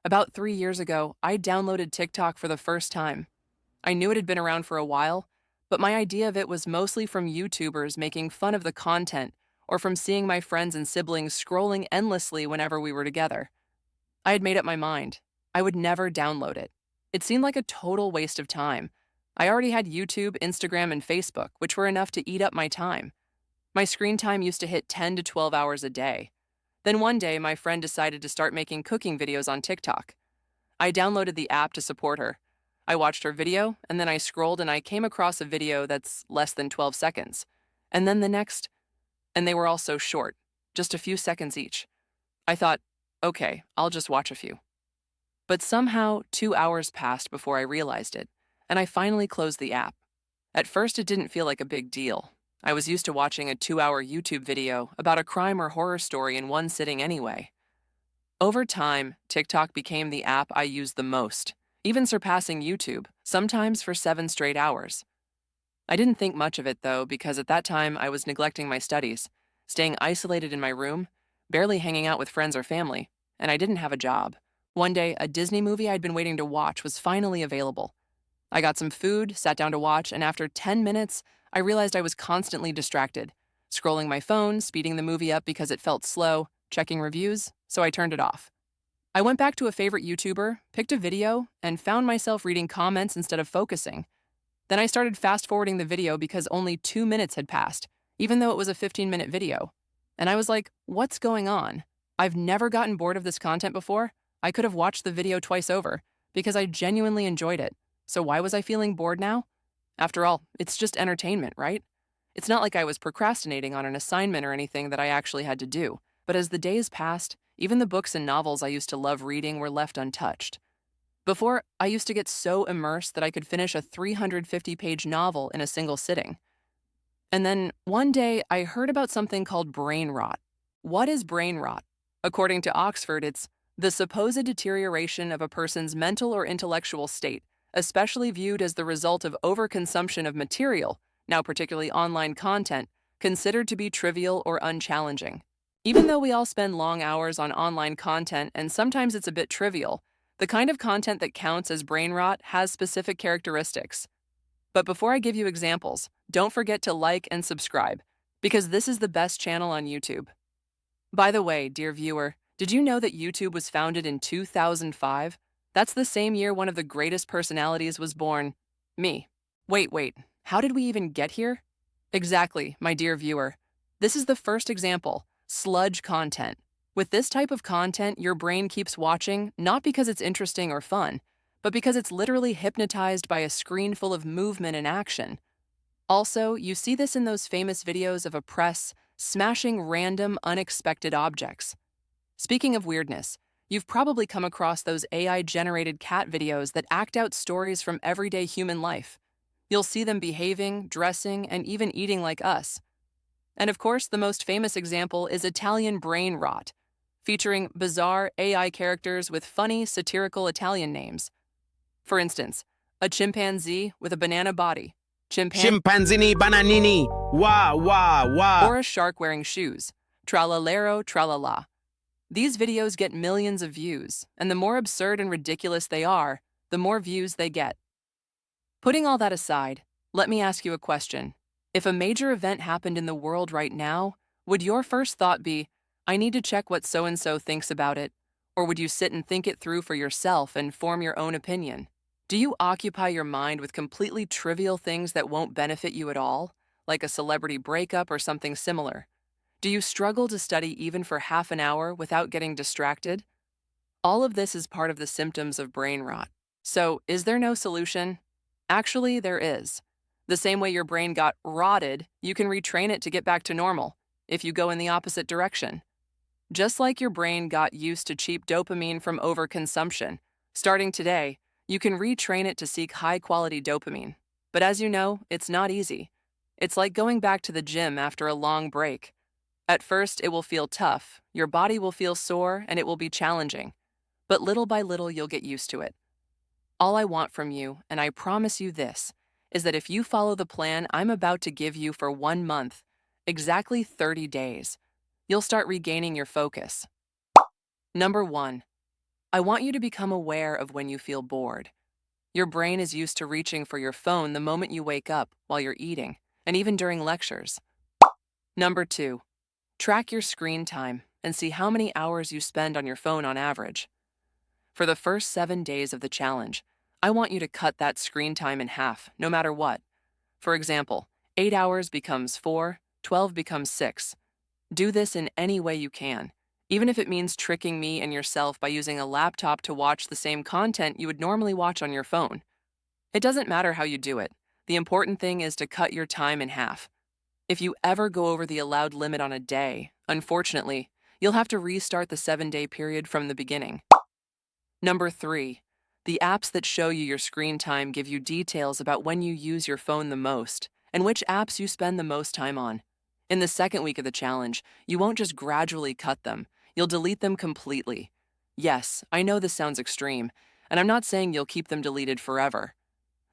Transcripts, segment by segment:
About 3 years ago, I downloaded TikTok for the first time. I knew it had been around for a while, but my idea of it was mostly from YouTubers making fun of the content or from seeing my friends and siblings scrolling endlessly whenever we were together. I had made up my mind. I would never download it. It seemed like a total waste of time. I already had YouTube, Instagram, and Facebook, which were enough to eat up my time. My screen time used to hit 10 to 12 hours a day. Then one day, my friend decided to start making cooking videos on TikTok. I downloaded the app to support her. I watched her video, and then I scrolled and I came across a video that's less than 12 seconds. And then the next, and they were all so short, just a few seconds each. I thought, okay, I'll just watch a few. But somehow, 2 hours passed before I realized it, and I finally closed the app. At first, it didn't feel like a big deal. I was used to watching a 2-hour YouTube video about a crime or horror story in one sitting anyway. Over time, TikTok became the app I used the most, even surpassing YouTube, sometimes for 7 straight hours. I didn't think much of it, though, because at that time I was neglecting my studies, staying isolated in my room, barely hanging out with friends or family, and I didn't have a job. One day, a Disney movie I'd been waiting to watch was finally available. I got some food, sat down to watch, and after 10 minutes, I realized I was constantly distracted, scrolling my phone, speeding the movie up because it felt slow, checking reviews, so I turned it off. I went back to a favorite YouTuber, picked a video, and found myself reading comments instead of focusing. Then I started fast-forwarding the video because only 2 minutes had passed, even though it was a 15-minute video. And I was like, what's going on? I've never gotten bored of this content before. I could have watched the video twice over, because I genuinely enjoyed it. So why was I feeling bored now? After all, it's just entertainment, right? It's not like I was procrastinating on an assignment or anything that I actually had to do. But as the days passed, even the books and novels I used to love reading were left untouched. Before, I used to get so immersed that I could finish a 350-page novel in a single sitting. And then, one day, I heard about something called brain rot. What is brain rot? According to Oxford, it's the supposed deterioration of a person's mental or intellectual state, especially viewed as the result of overconsumption of material, now particularly online content, considered to be trivial or unchallenging. Even though we all spend long hours on online content and sometimes it's a bit trivial, the kind of content that counts as brain rot has specific characteristics. But before I give you examples, don't forget to like and subscribe, because this is the best channel on YouTube. By the way, dear viewer, did you know that YouTube was founded in 2005? That's the same year one of the greatest personalities was born. Me. Wait, how did we even get here? Exactly, my dear viewer. This is the first example, sludge content. With this type of content, your brain keeps watching not because it's interesting or fun, but because it's literally hypnotized by a screen full of movement and action. Also, you see this in those famous videos of a press smashing random, unexpected objects. Speaking of weirdness, you've probably come across those AI-generated cat videos that act out stories from everyday human life. You'll see them behaving, dressing, and even eating like us. And of course, the most famous example is Italian brain rot, featuring bizarre AI characters with funny, satirical Italian names. For instance, a chimpanzee with a banana body, Scimpanzini bananini, wah wah wah. or a shark wearing shoes, tralalero tralala. These videos get millions of views, and the more absurd and ridiculous they are, the more views they get. Putting all that aside, let me ask you a question. If a major event happened in the world right now, would your first thought be, I need to check what so-and-so thinks about it? Or would you sit and think it through for yourself and form your own opinion? Do you occupy your mind with completely trivial things that won't benefit you at all, like a celebrity breakup or something similar? Do you struggle to study even for half an hour without getting distracted? All of this is part of the symptoms of brain rot. So, is there no solution? Actually, there is. The same way your brain got rotted, you can retrain it to get back to normal if you go in the opposite direction. Just like your brain got used to cheap dopamine from overconsumption, starting today, you can retrain it to seek high-quality dopamine. But as you know, it's not easy. It's like going back to the gym after a long break. At first, it will feel tough, your body will feel sore, and it will be challenging. But little by little, you'll get used to it. All I want from you, and I promise you this, is that if you follow the plan I'm about to give you for 1 month, exactly 30 days, you'll start regaining your focus. Number 1. I want you to become aware of when you feel bored. Your brain is used to reaching for your phone the moment you wake up, while you're eating, and even during lectures. Number 2, track your screen time and see how many hours you spend on your phone on average. For the first 7 days of the challenge, I want you to cut that screen time in half, no matter what. For example, 8 hours becomes 4, 12 becomes 6. Do this in any way you can, even if it means tricking me and yourself by using a laptop to watch the same content you would normally watch on your phone. It doesn't matter how you do it. The important thing is to cut your time in half. If you ever go over the allowed limit on a day, unfortunately, you'll have to restart the 7-day period from the beginning. Number 3, the apps that show you your screen time give you details about when you use your phone the most and which apps you spend the most time on. In the second week of the challenge, you won't just gradually cut them, you'll delete them completely. Yes, I know this sounds extreme, and I'm not saying you'll keep them deleted forever.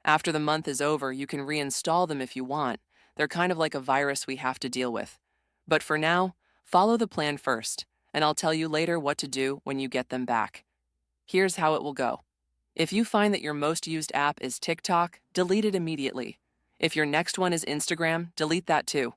After the month is over, you can reinstall them if you want. They're kind of like a virus we have to deal with. But for now, follow the plan first, and I'll tell you later what to do when you get them back. Here's how it will go. If you find that your most used app is TikTok, delete it immediately. If your next one is Instagram, delete that too.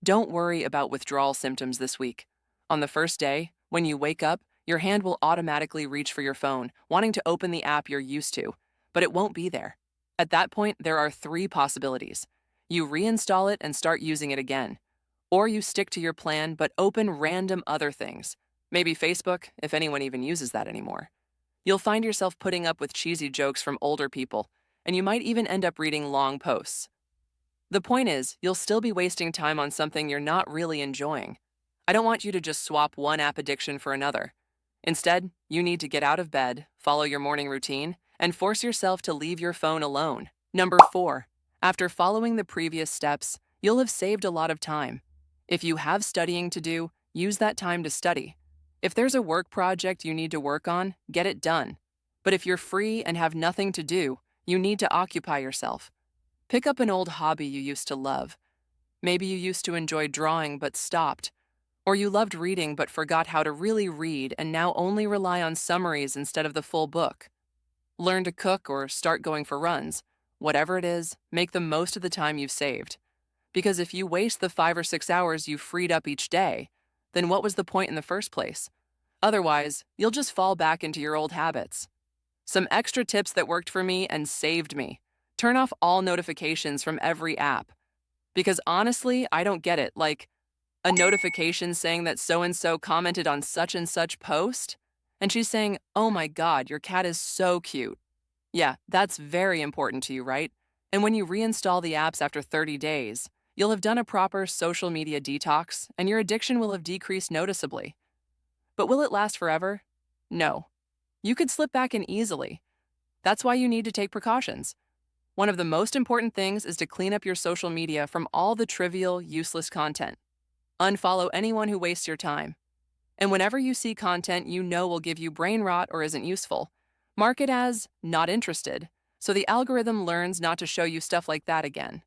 Don't worry about withdrawal symptoms this week. On the first day, when you wake up, your hand will automatically reach for your phone, wanting to open the app you're used to, but it won't be there. At that point, there are 3 possibilities. You reinstall it and start using it again. Or you stick to your plan but open random other things. Maybe Facebook, if anyone even uses that anymore. You'll find yourself putting up with cheesy jokes from older people, and you might even end up reading long posts. The point is, you'll still be wasting time on something you're not really enjoying. I don't want you to just swap one app addiction for another. Instead, you need to get out of bed, follow your morning routine, and force yourself to leave your phone alone. Number 4, after following the previous steps, you'll have saved a lot of time. If you have studying to do, use that time to study. If there's a work project you need to work on, get it done. But if you're free and have nothing to do, you need to occupy yourself. Pick up an old hobby you used to love. Maybe you used to enjoy drawing but stopped. Or you loved reading but forgot how to really read and now only rely on summaries instead of the full book. Learn to cook or start going for runs. Whatever it is, make the most of the time you've saved. Because if you waste the 5 or 6 hours you've freed up each day, then what was the point in the first place? Otherwise, you'll just fall back into your old habits. Some extra tips that worked for me and saved me. Turn off all notifications from every app. Because honestly, I don't get it. Like, a notification saying that so-and-so commented on such and such post, and she's saying, "Oh my God, your cat is so cute." Yeah, that's very important to you, right? And when you reinstall the apps after 30 days, you'll have done a proper social media detox, and your addiction will have decreased noticeably. But will it last forever? No. You could slip back in easily. That's why you need to take precautions. One of the most important things is to clean up your social media from all the trivial, useless content. Unfollow anyone who wastes your time. And whenever you see content you know will give you brain rot or isn't useful, mark it as not interested, so the algorithm learns not to show you stuff like that again.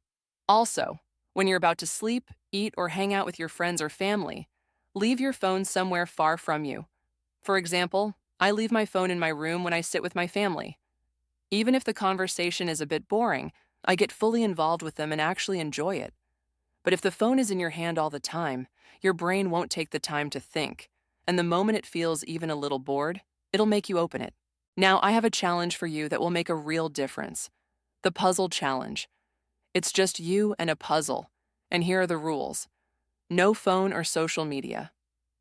Also, when you're about to sleep, eat, or hang out with your friends or family, leave your phone somewhere far from you. For example, I leave my phone in my room when I sit with my family. Even if the conversation is a bit boring, I get fully involved with them and actually enjoy it. But if the phone is in your hand all the time, your brain won't take the time to think, and the moment it feels even a little bored, it'll make you open it. Now, I have a challenge for you that will make a real difference. The puzzle challenge. It's just you and a puzzle, and here are the rules. No phone or social media.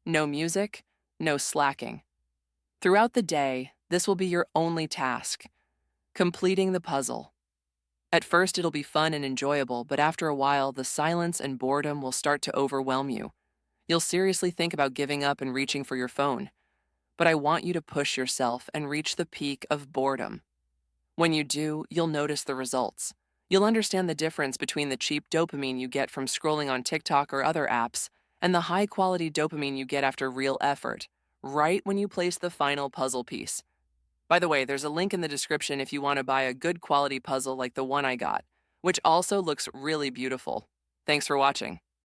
No music, no slacking. Throughout the day, this will be your only task. Completing the puzzle. At first, it'll be fun and enjoyable, but after a while, the silence and boredom will start to overwhelm you. You'll seriously think about giving up and reaching for your phone. But I want you to push yourself and reach the peak of boredom. When you do, you'll notice the results. You'll understand the difference between the cheap dopamine you get from scrolling on TikTok or other apps and the high-quality dopamine you get after real effort, right when you place the final puzzle piece. By the way, there's a link in the description if you want to buy a good quality puzzle like the one I got, which also looks really beautiful. Thanks for watching.